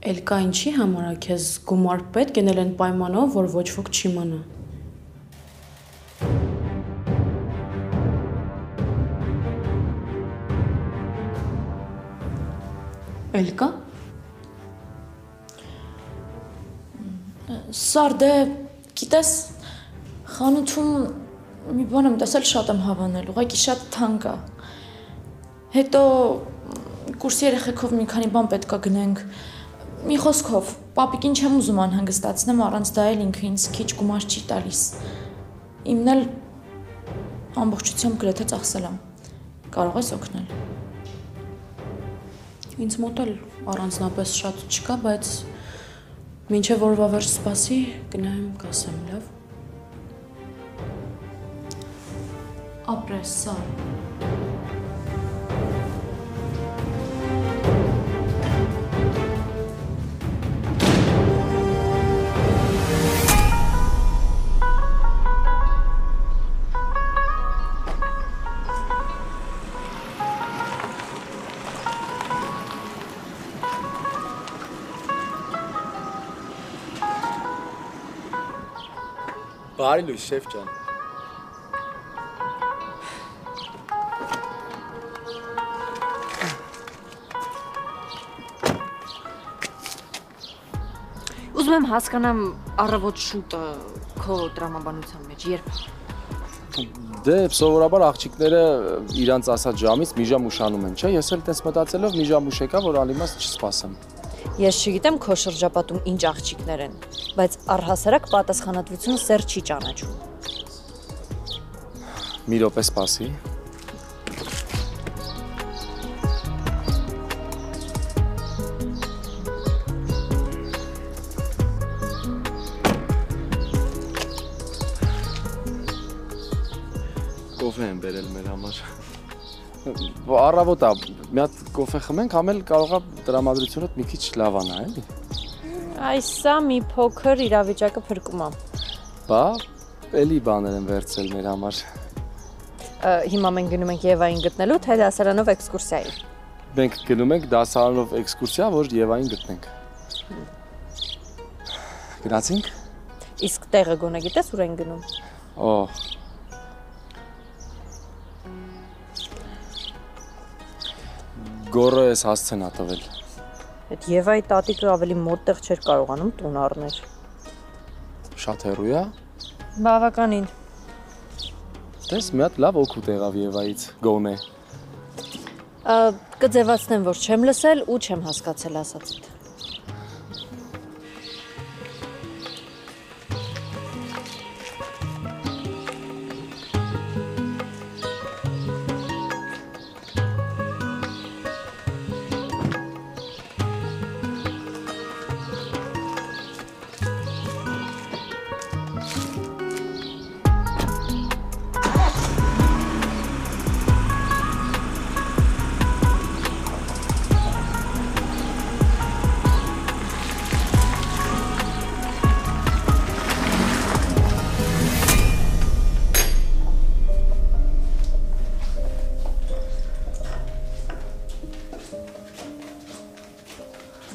Էլկա ինչի համար է քեզ գումար պետք ենել են պայմանով, որ ոչ ոք չի մանա։ Էլկա։ Սարդե, գիտես, խանութում մի բան եմ տեսել շատ եմ հավանել, ուղղակի շատ թանկ է։ Հետո կուրսի երեխեքով մի քանի բան պետք է գնենք։ Մի խոսքով, պապիկին չեմ ուզում անհանգստացնեմ, առանց դա էլ ինքը ինձ քիչ գումար չի տալիս։ Իմն էլ ամբողջությամբ գրեթե ծախսել եմ։ Կարող ես օգնել։ Ինձ մոտ էլ առանձնապես շատ չկա, բայց մինչև օրվա վերջ սպասի, գնայեմ կասեմ, լավ։ Ապրես, սա։ Բարի լույս, շեֆ ջան։ Ուզում եմ հասկանամ առավոտ շուտը քո տրամաբանության մեջ երբ։ Դե սովորաբար աղջիկները իրանց ասած ժամից մի ժամ ուշանում են, չէ՞։ Ես էլ տես մտածելով մի ժամ ուշ եկա, որ անիմաստ չսպասեմ։ Ես չգիտեմ քո շրջապատում ինչ աղջիկներ են, բայց առհասարակ պատասխանատվությունը սեր չի ճանաչում։ Մի րոպե սպասի։ Կոֆե եմ բերել մեր համար։ Առավոտ է, մի հատ կոֆե խմենք, համ էլ կարող է տրամադրությունդ մի քիչ լավանա, էլի։ Այսա մի փոքր իրավիճակը փրկում է։ Բա, էլի բաներ եմ վերցրել մեր համար։ Հիմա մենք գնում ենք Եվային գտնելու, թե դասարանով էքսկուրսիայի։ Մենք գնում ենք դասարանով էքսկուրսիա, որ Եվային գտնենք։ Գնացինք։ Իսկ տեղը գոնե գիտես ուր են գնում։ Օհ։ Գորը ես հասցեն ա տվել։ Այդ Եվայի տատիկը ավելի մոտ տեղ չէր կարողանում տուն առնել։ Շատ հեռու է։ Բավականին։ Տես մի հատ լավ օգուտ եղավ Եվայից, գոնե։ Կձևացնեմ, որ չեմ լսել ու չեմ հասկացել ասածդ։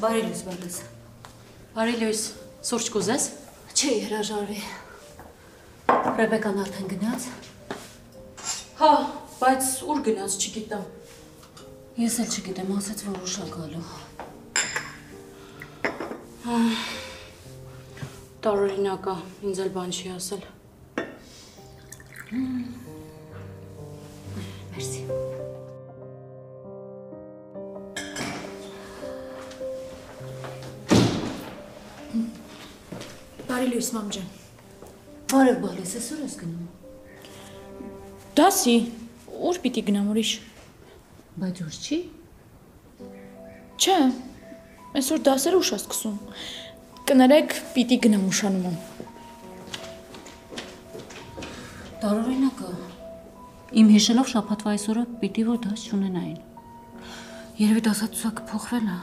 Բարի լույս, Բալես։ Բարի լույս, սուրճ կուզես։ Չի հրաժարվի։ Ռեբեկան արդեն գնաց։ Հա, բայց ուր գնաց, չգիտեմ։ Ես էլ չգիտեմ, ասեց, որ ուշ է գալու։ Տարօրինակ է, ինձ էլ բան չի ասել։ Մերսի։ Բարի լույս, մամ ջան։ Բարև Բալես, այսօր ես գնում։ Դասի, ուր պիտի գնամ ուրիշ։ Բայց ուր չի։ Չէ, այսօր դասերը ուշ է սկսում։ Կներեք, պիտի գնամ ուշանում եմ։ Տարօրինակ է։ Իմ հիշելով շաբաթվա այսօրը պիտի որ դաս չունենային։ Երևի դասացուցակը փոխվել է։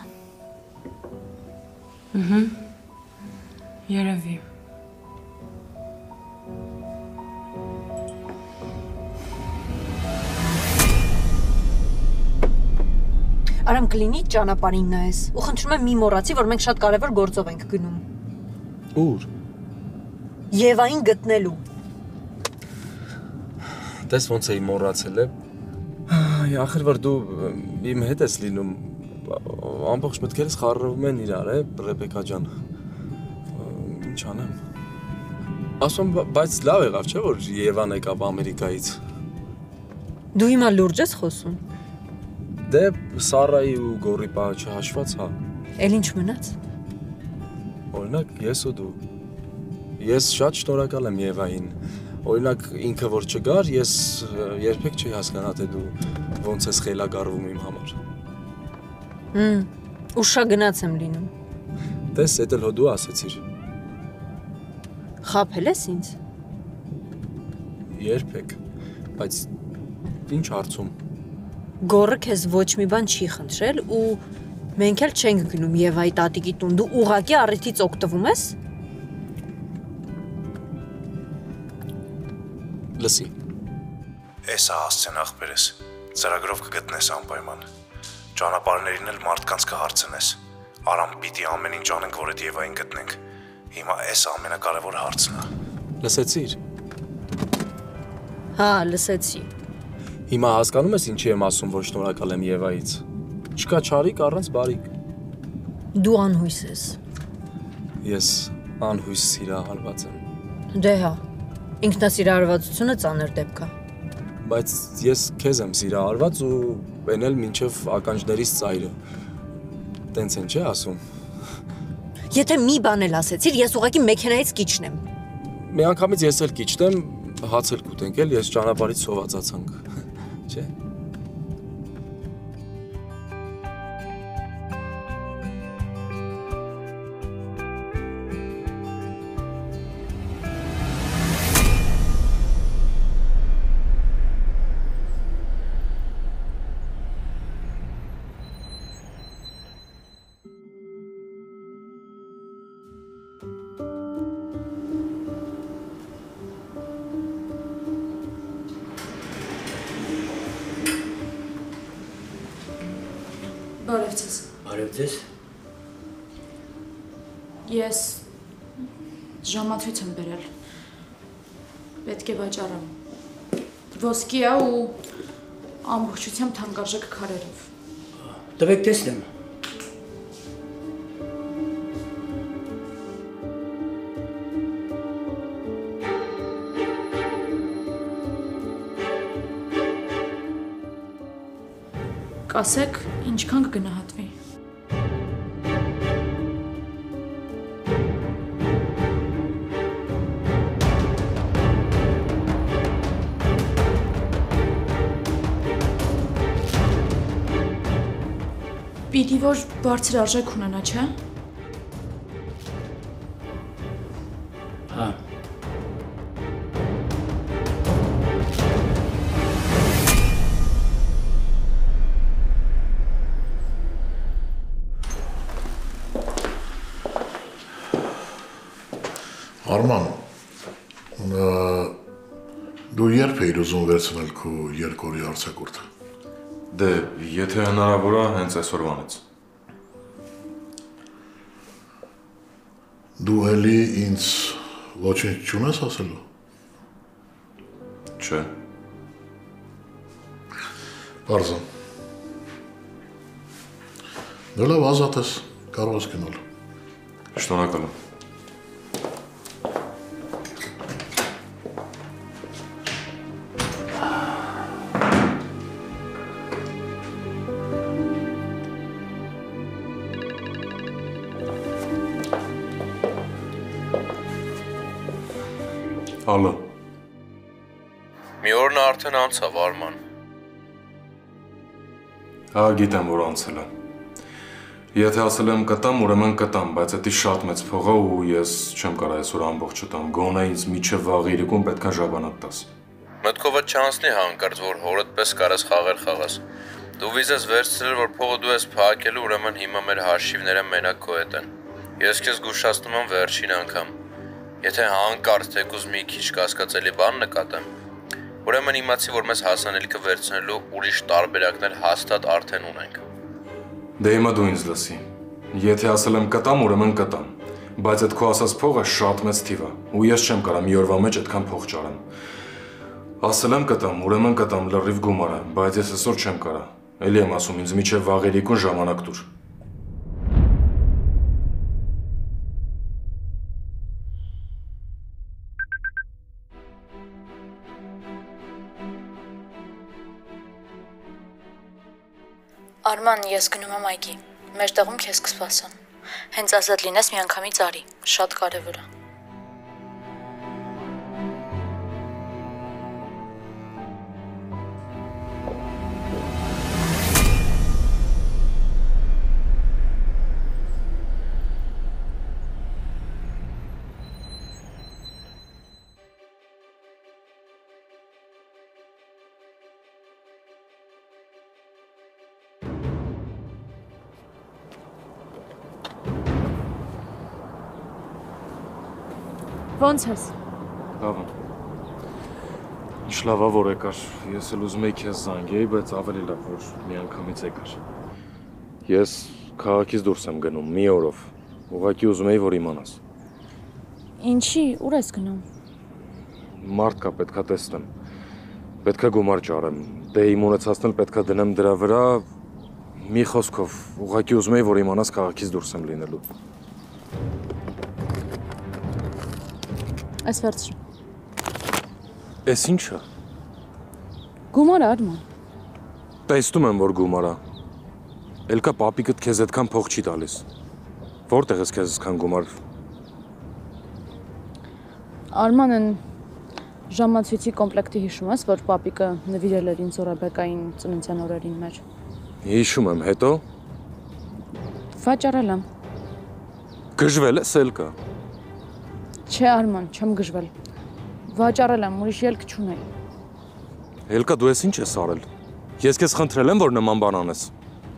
Երևի։ Արամ կլինի ճանապարհին նայես։ Ու խնդրում եմ մի մոռացի, որ մենք շատ կարևոր գործով ենք գնում։ Ուր։ Եվային գտնելու։ Տես ոնց էի մոռացել է։ Ախր որ դու իմ հետ ես լինում, ամբողջ մտքերս խառնվում են իրար, Ռեբեկա ջան։ Ինչ անեմ։ Ասում բայց լավ եղավ, չէ՞ որ Եվան եկավ Ամերիկայից։ Դու հիմա լուրջ ես խոսում։ Դե Սարայի ու Գորի պահը չհաշված, հա։ Էլ ինչ մնաց։ Օրինակ ես ու դու։ Ես շատ շնորհակալ եմ Եվային։ Օրինակ ինքը որ չգար, ես երբեք չի հասկանա թե դու ոնց ես խելագարվում իմ համար։ Ուշա գնաց եմ լինում։ Տես, էդ էլ հո դու ասեցիր։ Խաբել ես ինձ։ Երբեք, բայց ինչ հարցում։ Գորը քեզ ոչ մի բան չի խնդրել ու մենք էլ չենք գնում Եվայի տատիկի տուն։ Դու ուղակի առիթից օգտվում ես։ Լսի։ Էսա հասցեն ախպերես, ծրագրով կգտնես անպայման, ճանապարհներին էլ մարդկանց կհարցնես, Արամ պիտի ամեն ինչ անենք, որ այդ Եվային գտնենք, հիմա էսա ամենակարևոր հարցն է։ Լսեցիր։ Հա, լսեցի։ Հիմա հասկանում ես ինչի եմ ասում, որ շնորհակալ եմ Եվայից։ Չկա չարիք առանց բարիք։ Դու անհույս ես։ Ես անհույս սիրահարված եմ։ Դե հա, ինքնասիրահարվածությունը ծանր դեպք է։ Բայց ես քեզ եմ սիրահարված ու էնել մինչև ականջներիս ծայրը։ Տենց են չէ ասում։ Եթե մի բան էլ ասեցիր, ես ուղղակի մեքենայից կիջնեմ։ Մի անգամից ես էլ կիջնեմ, հաց էլ կուտենք էլ, ես ճանապարհից սովածացանք, չէ։ Բարև ձեզ։ Ես ժամացույց եմ բերել։ Պետք է վաճառեմ։ Ոսկի է ու ամբողջությամբ թանկարժեք քարերով։ Տվեք տեսնեմ։ Կասեք, ինչքան կգնահատվի։ Պիտի որ բարձր արժեք ունենա, չէ՞։ Հա։ Արման, դու երբ էիր ուզում վերցնել քո երկորի արձակուրդը։ Դե, եթե հնարավոր է, հենց այսօրվանից։ Դու էլի ինձ ոչինչ չունես ասելու։ Չէ։ Պարզը։ Դե լավ ազատ ես, կարող ես գնալ։ Շնորհակալ եմ։ Ալո։ Մի օրն արդեն անցավ Արման։ Հա, գիտեմ, որ անցել է։ Եթե ասել եմ կտամ, ուրեմն կտամ, բայց դա շատ մեծ փող է ու ես չեմ կարող այսօր ամբողջը տամ։ Գոնե ինձ միջև վաղ իրիկուն պետք է ժամանակ տաս։ Մտքովդ չանցնի հանկարծ, որ հորդ պես կարես խաղեր խաղաս։ Դու վիզ ես վերցրել, որ փողը դու ես փակելու, ուրեմն հիմա մեր հաշիվները մենակ քո հետ են։ Ես քեզ զգուշացնում եմ վերջին անգամ։ Եթե հանկարծ թեկուզ մի քիչ կասկածելի բան նկատեմ, ուրեմն իմացի, որ մեզ հասանելիքը վերցնելու ուրիշ տարբերակներ հաստատ արդեն ունենք։ Դե հիմա դու ինձ լսի։ Եթե ասել եմ կտամ, ուրեմն կտամ։ Բայց այդ քո ասած փողը շատ մեծ թիվ է, ու ես չեմ կարող մի օրվա մեջ այդքան փող ճարեմ։ Ասել եմ կտամ, ուրեմն կտամ լրիվ գումարը, բայց ես այսօր չեմ կարող։ Էլի եմ ասում, ինձ միջև վաղերիկուն ժամանակ տուր։ Արման, ես գնում եմ այգի։ Մեր տեղում քեզ կսպասեմ։ Հենց ազատ լինես միանգամից արի, շատ կարևոր է։ Ոնց ես։ Լավ եմ։ Ինչ լավ է որ եկար։ Ես էլ ուզում եի քեզ զանգեի, բայց ավելի լավ որ միանգամից եկար։ Ես քաղաքից դուրս եմ գնում մի օրով։ Ուղղակի ուզում եի որ իմանաս։ Ինչի, ուր ես գնում։ Մարդ կա, պետքա տեսնեմ։ Պետքա գումար ճարեմ։ Դե իմ ունեցածն էլ պետքա դնեմ դրա վրա։ Մի խոսքով, ուղղակի ուզում եի որ իմանաս քաղաքից դուրս եմ լինելու։ Այս վերցրու։ Էս ի՞նչը։ Գումար Արման։ Տեսնում եմ որ գումար է։ Էլկա պապիկդ քեզ այդքան փող չի տալիս։ Որտեղ ես քեզ այսքան գումար։ Արմանն ժամացույցի կոմպլեկտի հիշում ես, որ պապիկը նվիրել էր ինձ Զորաբեկային ծննդյան օրերին մեր։ Հիշում եմ, հետո։ Վաճառել եմ։ Գժվել ես էլկա։ Չէ Արման, չեմ գժվել։ Վաճառել եմ, ուրիշ ելք չունեի։ Էլկա դու ես ինչ ես արել։ Ես քեզ խնդրել եմ որ նման բան անես։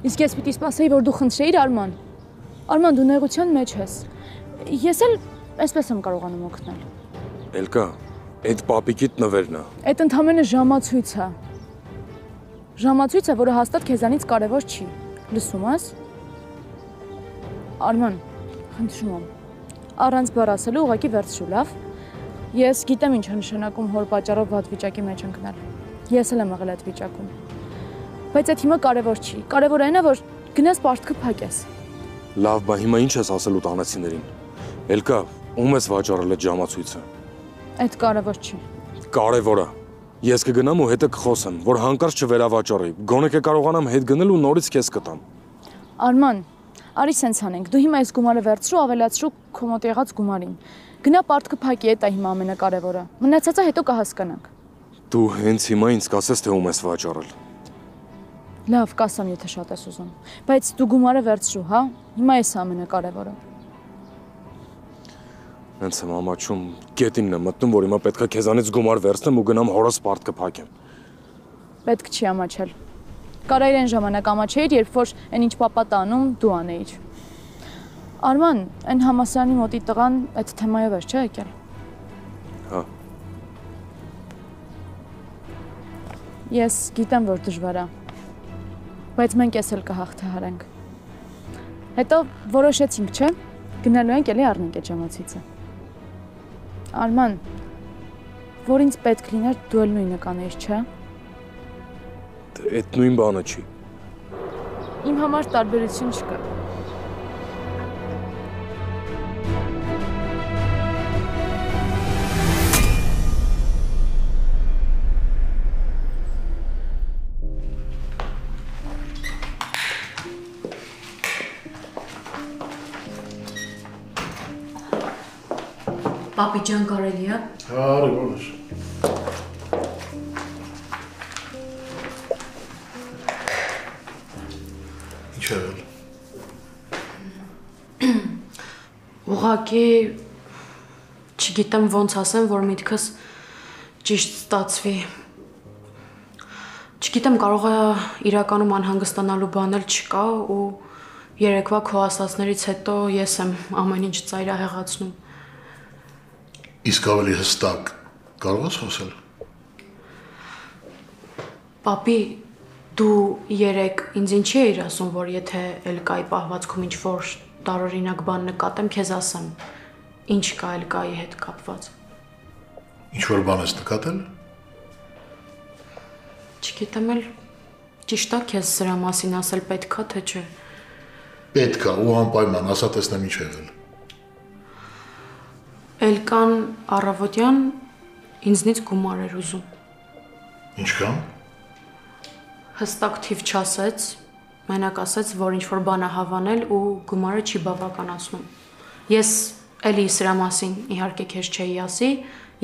Իսկ ես պիտի սպասեի որ դու խնդրեիր Արման։ Արման դու նեղության մեջ ես։ Ես էլ այսպես եմ կարողանում օգնել։ Էլկա, այդ պապիկիդ նվերն է։ Այդ ընդամենը ժամացույց է։ Ժամացույց է, որը հաստատ քեզանից կարևոր չի։ Լսում ես։ Արման, խնդրում եմ։ Առանց բառ ասելու ուղղակի վերցրու, լավ։ Ես գիտեմ ինչ է նշանակում հոր պատճառով վատ վիճակի մեջ ընկնել։ Ես էլ եմ եղել այդ վիճակում։ Բայց այդ հիմա կարևոր չի։ Կարևորը այն է, որ գնաս պարտքը փակես։ Լավ, բա հիմա ինչ ես ասելու տանեցիներին։ Էլկա, ում ես վաճառել այդ ժամացույցը։ Այդ կարևոր չի։ Կարևոր է։ Ես կգնամ ու հետը կխոսեմ, որ հանկարծ չվերավաճառի։ Գոնե կկարողանամ հետ գնել ու նորից քեզ կտամ։ Արման, արի սենց անենք։ Դու հիմա այս գումարը վերցրու, ավելացրու քո մոտ եղած գումարին։ Գնա պարտքը փակի, դա հիմա ամենակարևորը։ Մնացածը հետո կհասկանանք։ Դու հենց հիմա ինձ կասես թե ում ես վաճառել։ Լավ, կասեմ, եթե շատ ես ուզում։ Բայց դու գումարը վերցրու, հա։ Հիմա էս ամենակարևորը։ Հենց եմ ամաչում, գետինն եմ մտնում, որ հիմա պետքա քեզանից գումար վերցնեմ ու գնամ հորս պարտքը փակեմ։ Պետք չի ամաչել։ Կարա իրեն ժամանակ ամաչեիր, երբ որ այն ինչ պապատ անում, դու անեիր։ Արման, այն համասարանի մոտի տղան այդ թեմայով էր, չէ՞ եկել։ Հա։ Ես գիտեմ, որ դժվար է։ Բայց մենք էս էլ կհաղթահարենք։ Հետո որոշեցինք, չէ՞։ Գնալու ենք էլի առնենք այդ ժամացույցը։ Արման, որ ինձ պետք լիներ, դու էլ նույնը կանեիր, չէ՞։ Այդ նույն բանը չի։ Իմ համար տարբերություն չկա։ Պապի ջան կարելի է։ Արի ոնց։ Ինչ է։ Ուղղակի չգիտեմ ոնց ասեմ, որ միտքս ճիշտ ստացվի։ Չգիտեմ, կարող է իրականում անհանգստանալու բան էլ չկա ու երեկվա քո ասածներից հետո ես եմ ամեն ինչ ծայրահեղացնում։ Իսկ ավելի հստակ կարող ես խոսել։ Պապի, Դու երեք ինձ ինչի էիր ասում, որ եթե Էլկայի պահվածքում ինչ-որ տարօրինակ բան նկատեմ, քեզ ասեմ, ինչ կա Էլկայի հետ կապված։ Ինչ-որ բան ես նկատել։ Չգիտեմ էլ ճիշտ է քեզ սրա մասին ասել պետքա թե չէ։ Պետքա ու անպայման ասա տեսնեմ ինչ եղել։ Էլկան առավոտյան ինձնից գումար էր ուզում։ Ինչքան։ Հստակ թիվ չասեց, մենակ ասեց, որ ինչ-որ բան է հավանել ու գումարը չի բավականացնում։ Ես էլի սրա մասին իհարկե քեզ չէի ասի,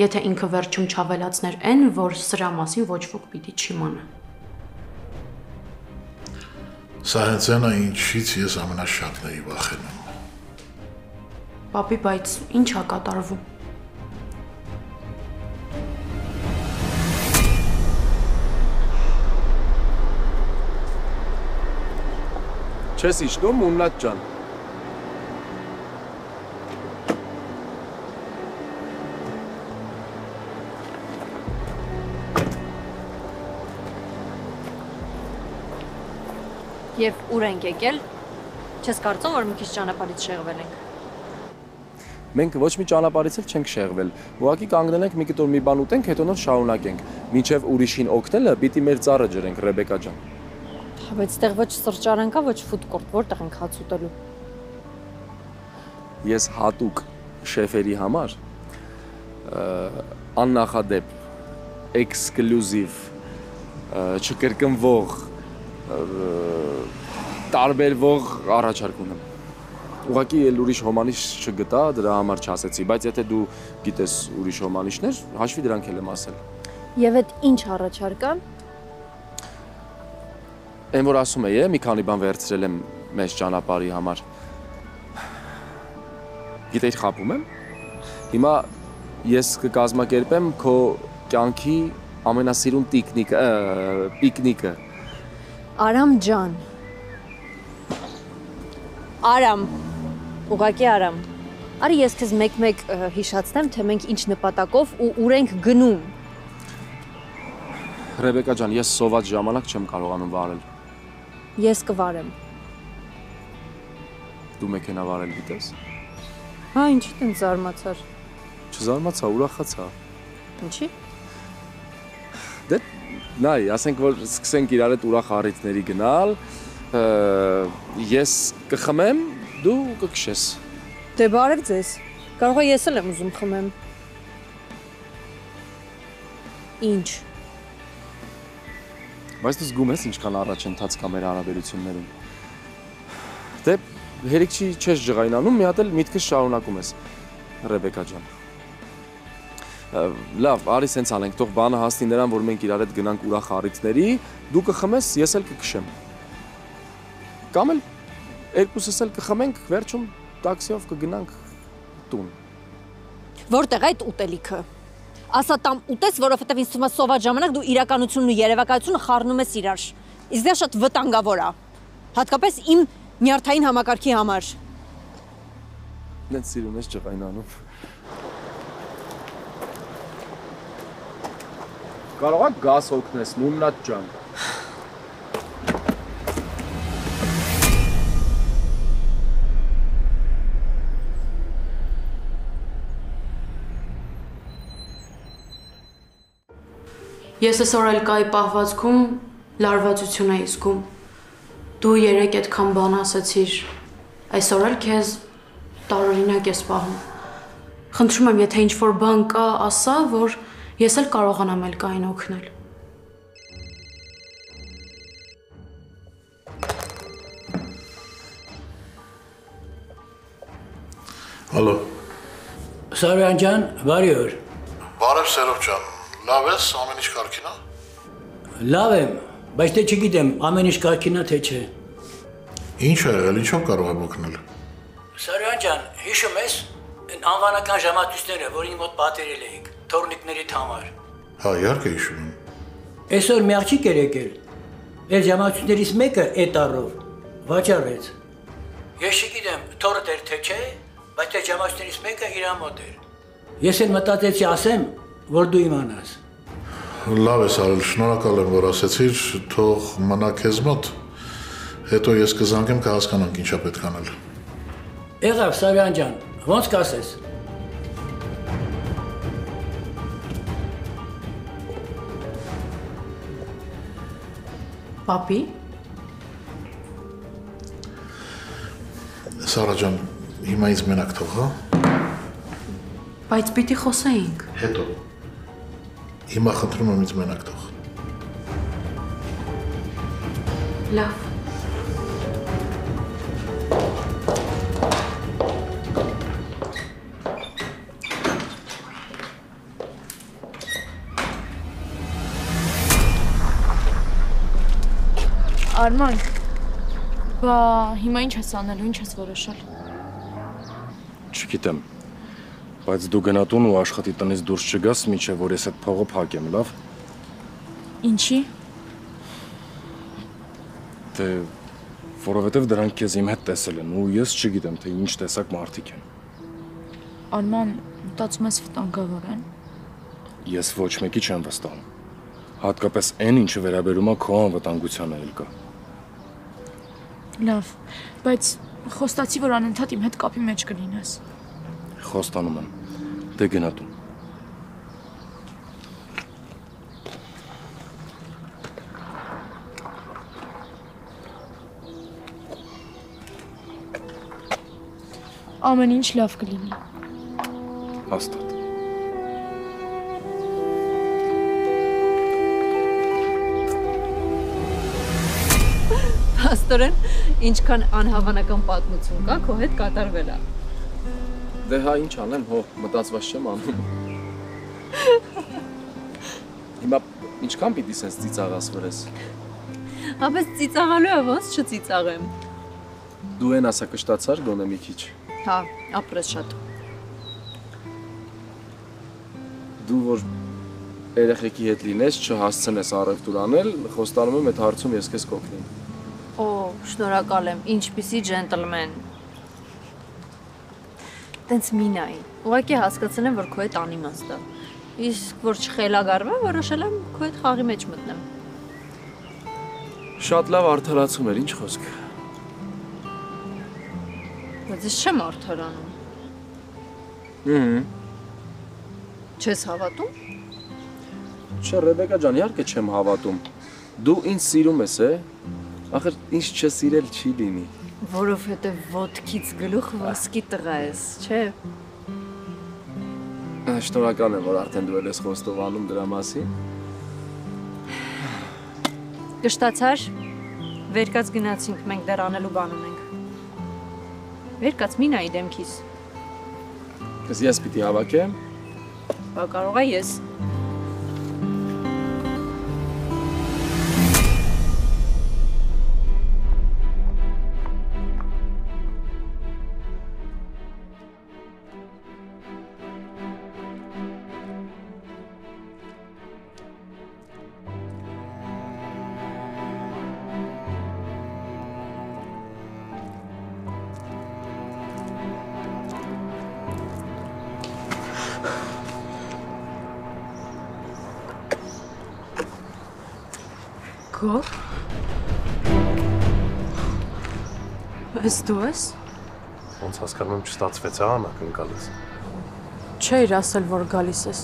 եթե ինքը վերջում չավելացներ այն, որ սրա մասին ոչ ոք պիտի չիմանա։ Սա հենց այն է, ինչից ես ամենաշատն էի վախենում։ Պապի, բայց ինչ է կատարվում։ Չես իշնում, Մուննատ ջան։ Եվ ուր ենք եկել։ Չես կարծում, որ մի քիչ ճանապարհից շեղվել ենք։ Մենք ոչ մի ճանապարհից էլ չենք շեղվել։ Ուղղակի կանգնենք մի կտոր մի բան ուտենք, հետո նոր շարունակենք։ Մինչև ուրիշին օգնելը պիտի մեր ծառը ջրենք, Ռեբեկա ջան։ Բայց այդտեղ ոչ սրճարան կա, ոչ ֆուդ-կորտ, որտեղ ենք հաց ուտելու։ Ես հատուկ շեֆերի համար աննախադեպ, էքսկլյուզիվ, չկրկնվող, տարբերվող առաջարկ ունեմ։ Ուղղակի էլ ուրիշ հոմանիշ չգտա, դրա համար չասեցի, բայց եթե դու գիտես ուրիշ հոմանիշներ, հաշվի դրանք էլ եմ ասել։ Եվ այդ ինչ առաջարկ է։ Այն որ ասում էի, մի քանի բան վերցրել եմ մեզ ճանապարհի համար։ Գիտեիր խաբում եմ։ Հիմա ես կկազմակերպեմ քո կյանքի ամենասիրուն պիկնիկը։ Արամ ջան։ Արամ։ Ուղղակի Արամ։ Արի ես քեզ մեկ-մեկ հիշացնեմ, թե մենք ինչ նպատակով ու ուր ենք գնում։ Ռեբեկա ջան, ես սոված ժամանակ չեմ կարողանում վարել։ Ես կվարեմ։ Դու մեքենա վարել գիտես։ Հա, ինչի՞ տենց զարմացար։ Չզարմացա, ուրախացա։ Ինչի՞։ Դե նայ, ասենք որ սկսենք իրար հետ ուրախ առիթների գնալ, ես կխմեմ, դու կքշես։ Դե բարև ձեզ։ Կարող է ես էլ եմ ուզում խմեմ։ Ինչ։ Բայց դու զգում ես ինչքան առաջընթաց կա մեր հարաբերություններում։ Դե հերիք չի չես ջղայնանում, մի հատ էլ միտքս շարունակում ես, Ռեբեկա ջան։ Լավ, արի սենց անենք, թող բանը հասնի նրան, որ մենք իրար հետ գնանք ուրախ առիթների, դու կխմես, ես էլ կքշեմ։ Կամ էլ երկուսս էլ կխմենք, վերջում տաքսիով կգնանք տուն։ Որտեղ այդ ուտելիքը։ Ասա տամ ուտես, որովհետև ինձ թվում է սոված ժամանակ դու իրականությունն ու երևակայությունը խառնում ես իրար։ Իսկ դա շատ վտանգավոր է։ Հատկապես իմ նյարդային համակարգի համար։ Նենց սիրուն ես ջղայնանում։ Կարող եք գազ օգնես, Մուննատ ջան։ Ես այսօր Էլկայի պահվածքում լարվածություն էի զգում։ Դու երեք այդքան բան ասացիր, այսօր էլ քեզ տարօրինակ ես պահում։ Խնդրում եմ, եթե ինչ-որ բան կա, ասա, որ ես էլ կարողանամ Էլկային օգնել։ Հալո։ Սարյան ջան, բարի օր։ Բարև Սերով ջան, լավ ես, ամեն ինչ կարգին է։ Լավ եմ, բայց դե չգիտեմ, ամեն ինչ կարգին է թե չէ։ Ինչ է եղել, ինչով կարող եմ օգնել։ Սարյան ջան, հիշում ես այն անվանական ժամացույցները, որ ինձ մոտ պատերել էիք, թորնիկների համար։ Հա, իհարկե հիշում եմ։ Այսօր մի աղջիկ էր եկել։ Այդ ժամացույցներից մեկը այդ առով վաճառեց։ Ես չգիտեմ, թորը դեր թե չէ, բայց այդ ժամացույցներից մեկը իր մոտ էր։ Ես էլ մտածեցի ասեմ, որ դու իմանաս։ Լավ ես արել, շնորհակալ եմ, որ ասեցիր, թող մնա քեզ մոտ։ Հետո ես կզանգեմ, կհասկանանք ինչա պետք անել։ Եղավ Սարյան ջան, ոնց կասես։ Պապի։ Սարա ջան, հիմա ինձ մենակ թող, հա։ Բայց պիտի խոսեինք։ Հետո։ Հիմա խնդրում եմ ինձ մենակ թող։ Լավ։ Արման, բա հիմա ինչ ես անելու, ինչ ես որոշել։ Չգիտեմ, բայց դու գնա տուն ու աշխատի տնից դուրս չգաս, մինչև որ ես այդ փողը փակեմ, լավ։ Ինչի։ Դե, որովհետև դրանք քեզ իմ հետ տեսել են ու ես չգիտեմ, թե ինչ տեսակ մարդիկ են։ Արման, մտածում ես վտանգավոր են։ Ես ոչ մեկի չեմ վստահում։ Հատկապես այն, ինչը վերաբերում է քո անվտանգությանը էլ կա։ Լավ, բայց խոստացի, որ անընդհատ իմ հետ կապի մեջ կլինես։ Խոստանում եմ, դե գնա տուն։ Ամեն ինչ լավ կլինի։ Հաստատ։ Աստորեն, ինչքան անհավանական պատմություն կա, քո հետ կատարվել է։ Դե հա ինչ անեմ, հո, մտածված չեմ անում։ Հիմա ինչքան պիտի սենց ծիծաղասվրես։ Հապես ծիծաղալու է, ոնց չծիծաղեմ։ Դու են ասա կշտացար գոնե մի քիչ։ Հա, ապրես շատ։ Դու որ երեխեքի հետ լինես, չհասցնես առևտուր անել, խոստանում եմ այդ հարցում ես քեզ կօգնեմ։ Օ, շնորհակալ եմ, ինչպիսի ջենտլմեն։ Տենց մի նայի։ Ուղղակի հասկացել եմ, որ քո հետ անիմաստ է։ Իսկ որ չխելագարվեմ, որոշել եմ քո հետ խաղի մեջ մտնեմ։ Շատ լավ արդարացում էր, ինչ խոսք։ Բայց ես չեմ արդարանում։ Չես հավատում։ Չէ, Ռեբեկա ջան, իհարկե չեմ հավատում։ Դու ինձ սիրում ես, է։ Ախր ինչ չսիրել չի լինի։ Որովհետև ոտքից գլուխ ոսկի տղա ես, չէ։ Շնորհակալ եմ, որ արդեն դու ես խոստովանում դրա մասին։ Կշտացար, վերկաց գնացինք, մենք դեռ անելու բան ունենք։ Վերկաց մի նայի դեմքիս։ Ես պիտի հավաքեմ։ Բա կարող է ես։ Գոր։ Ես դու ես։ Ոնց հասկանում եմ չստացվեց, հա, անակնկալից։ Չէիր ասել, որ գալիս ես։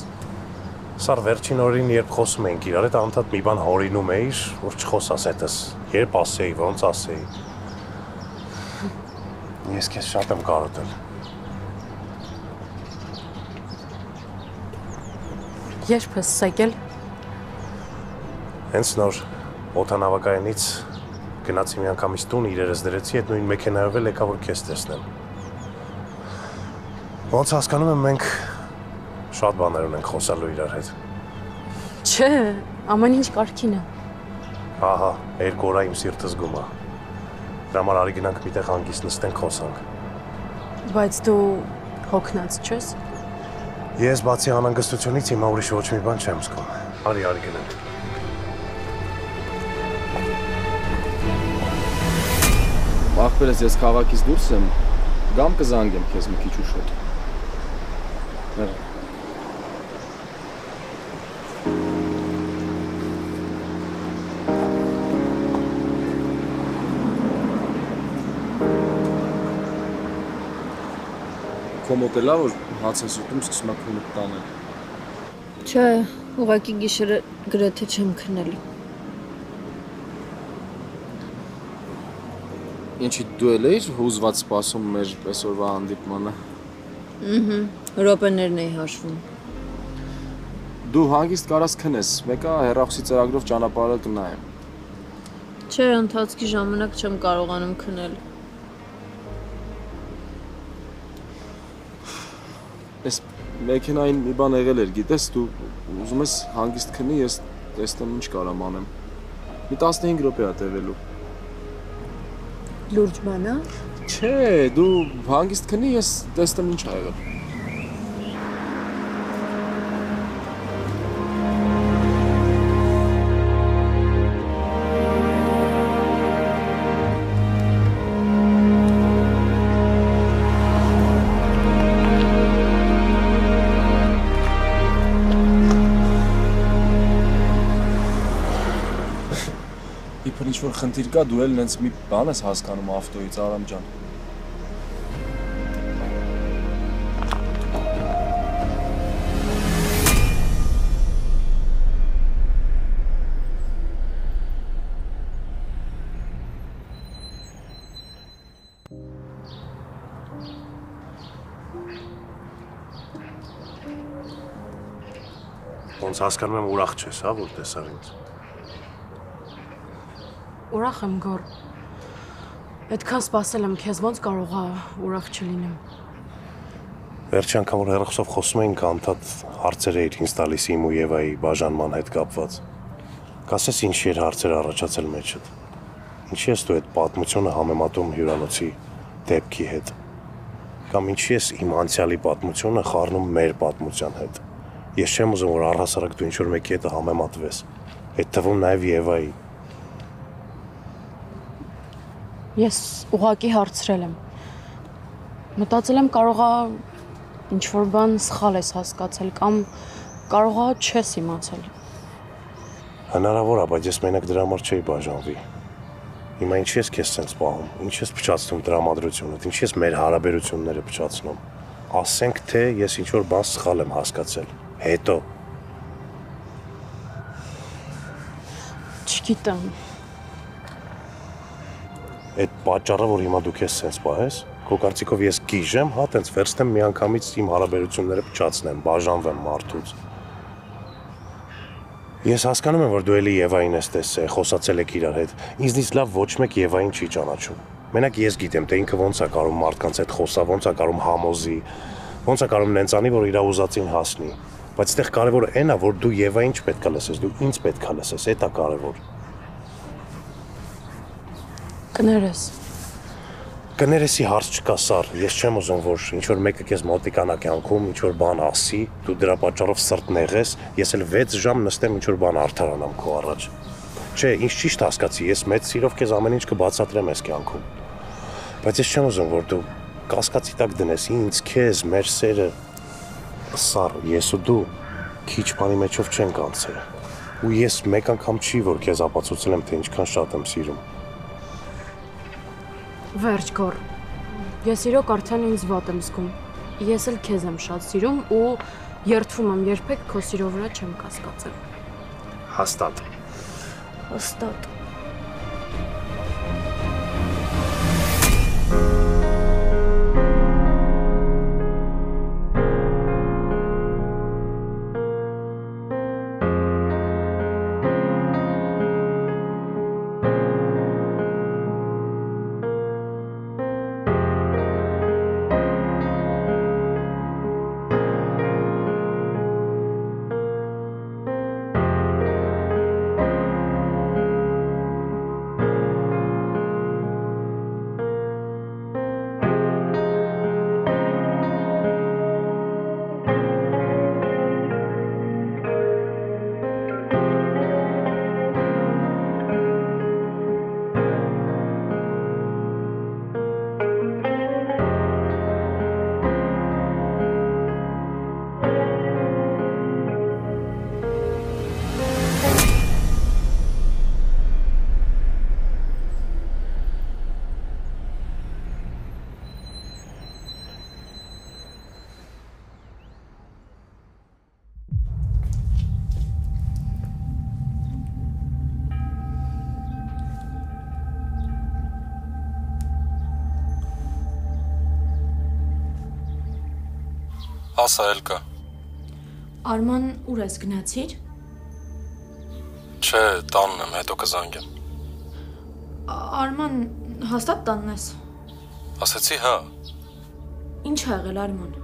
Սար վերջին օրին, երբ խոսում էինք իրար հետ, անդադ մի բան հորինում էիր, որ չխոսաս հետս։ Երբ ասեի, ոնց ասեի։ Ես քեզ շատ եմ կարոտել։ Երբ ես սեկել։ Հենց նոր օդանավակայանից գնացի մի անգամից տուն, իրերս դրեցի, այդ նույն մեքենայով էլ եկա, որ քեզ տեսնեմ։ Ոնց հասկանում եմ, մենք շատ բաներ ունենք խոսալու իրար հետ։ Չէ, ամեն ինչ կարգին է։ Ահա, 2 օր իմ սիրտը զգում է։ Դրա համար արի գնանք միտեղ հանգիստ նստենք, խոսանք։ Բայց դու հոգնած չես։ Ես բացի անհանգստությունից հիմա ուրիշ ոչ մի բան չեմ զգում։ Արի գնանք։ Ախպերս ես քաղաքից դուրս եմ, գամ կզանգեմ քեզ մի քիչ ուշ հետ։ քո մոտ էլա որ հաց ես ուտում սկսում ա քունդ տանել։ Չէ, ուղղակի գիշերը գրեթե չեմ քնել։ Ինչի դու էլ էիր հուզված սպասում մեր այսօրվա հանդիպմանը։ Րոպեներն էի հաշվում։ Դու հանգիստ կարաս քնես, մեկը հեռախոսի ծրագրով ճանապարհը կնայեմ։ Չէ, ընթացքի ժամանակ չեմ կարողանում քնել։ Այս մեքենային մի բան եղել էր, գիտես, դու ուզում ես հանգիստ քնի, ես տեսնեմ ինչ կարամ անեմ։ Մի 15 րոպե ա տևելու։ Լուրջ բան է։ Չէ, դու հանգիստ քնի, ես տեսնեմ ինչ ա եղել։ Իբր ինչ-որ խնդիր կա, դու էլ նենց մի բան ես հասկանում ավտոյից, Արամ ջան։ Ոնց հասկանում եմ ուրախ չես, հա, որ տեսար ինձ։ Ուրախ եմ գոր։ Այդքան սպասել եմ քեզ, ոնց կարող ա ուրախ չլինեմ։ Վերջի անգամ որ հեռախոսով խոսում էինք, անդադ հարցեր էիր ինձ տալիս իմ ու Եվայի բաժանման հետ կապված։ Կասես ինչի էր հարցեր առաջացել մեջդ։ Ինչի ես դու այդ պատմությունը համեմատում հյուրանոցի դեպքի հետ։ Կամ ինչի ես իմ անցյալի պատմությունը խառնում մեր պատմության հետ։ Ես չեմ ուզում որ առհասարակ դու ինչ-որ մեկի հետ համեմատվես։ Այդ թվում նաև Եվայի։ Ես ուղղակի հարցրել եմ։ Մտածել եմ կարողա ինչ-որ բան սխալ ես հասկացել կամ կարողա չես իմացել։ Հնարավոր է, բայց ես մենակ դրա համար չէի բաժանվի։ Հիմա ինչի ես քեզ սենց պահում, ինչ ես փչացնում տրամադրությունդ, ինչի ես մեր հարաբերությունները փչացնում։ Ասենք թե ես ինչ-որ բան սխալ եմ հասկացել։ Հետո Չգիտեմ։ Այդ պատճառը, որ հիմա դու քեզ սենց պահես, քո կարծիքով ես գիժեմ, հա, տենց վերցնեմ միանգամից իմ հարաբերությունները փչացնեմ, բաժանվեմ մարդուց։ Ես հասկանում եմ, որ դու էլի Եվային ես տեսել, խոսացել եք իրար հետ։ Ինձնից լավ ոչ մեկ Եվային չի ճանաչում։ Մենակ ես գիտեմ, թե ինքը ոնց է կարող մարդկանց հետ խոսա, ոնց է կարող համոզի, ոնց է կարող նենց անի, որ իր ուզածին հասնի։ Բայց այդտեղ կարևորը այն է, որ դու Եվային չպետք է լսես, դու ինձ պետք է լսես, դա կարևոր։ Կներես։ Կներեսի հարց չկա, Սար, ես չեմ ուզում, որ ինչ-որ մեկը քեզ մոտիկանա կյանքում, ինչ-որ բան ասի, դու դրա պատճառով սրտ նեղես, ես էլ 6 ժամ նստեմ ինչ-որ բան արդարանամ քո առաջ։ Չէ, ինչ ճիշտ հասկացի, ես մեծ սիրով քեզ ամեն ինչ կբացատրեմ այս կյանքում։ Բայց ես չեմ ուզում, որ դու կասկածի տակ դնես ինձ, քեզ, մեր սերը։ Սար, ես ու դու քիչ բանի մեջով չենք անցել։ Ու ես մեկ անգամ չի, որ քեզ ապացուցել եմ, թե ինչքան շատ եմ սիրում։ Վերջ գոր։ Ես իրոք արդեն ինձ վատ եմ զգում։ Ես էլ քեզ եմ շատ սիրում ու երդվում եմ երբեք քո սիրո վրա չեմ կասկածել։ Հաստատ։ Հաստատ։ Ասա Էլկա։ Արման, ուր ես գնացիր։ Չէ, տանն եմ, հետո կզանգեմ։ Արման, հաստատ տանն ես։ Ասեցի հա։ Ինչ ա եղել, Արման։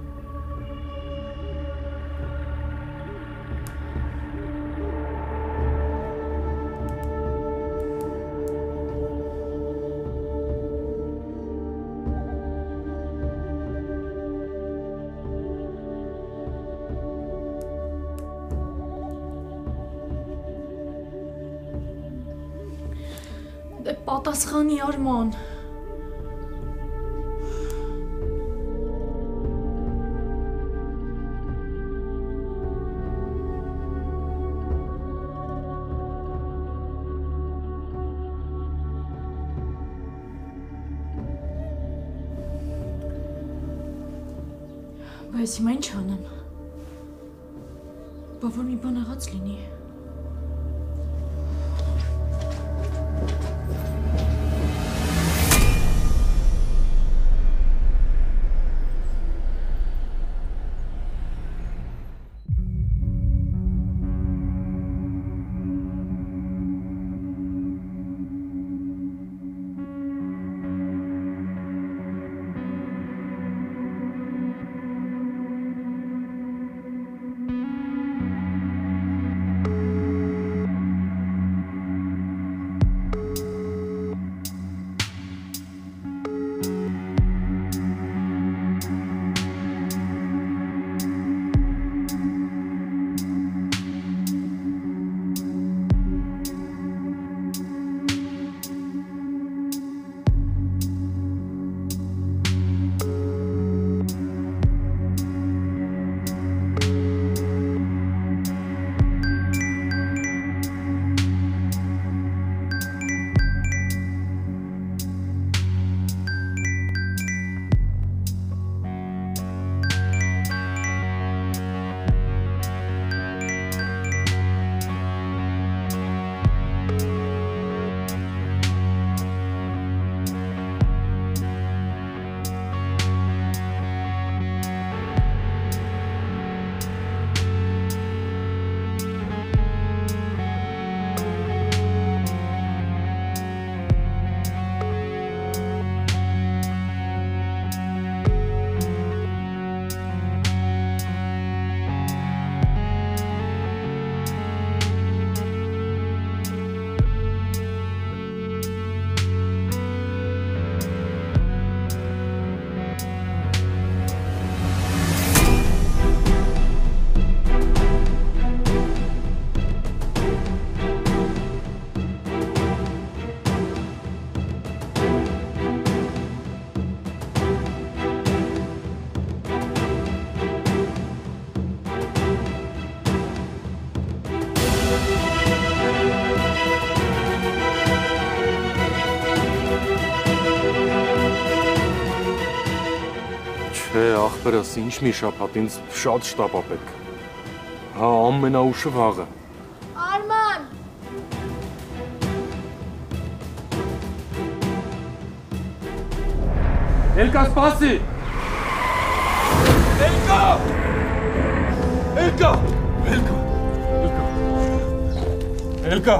Դե պատասխանի, Արման։ Բայց հիմա ինչ անեմ։ Բա որ մի բան եղած լինի։ Չէ, ախպերս, ինչ մի շաբաթ, ինձ շատ շտապ ա պետք։ Հա, ամենաուշը վաղը։ Արման։ Էլկա, սպասի։ Էլկա։ Էլկա։ Էլկա։ Էլկա։ Էլկա։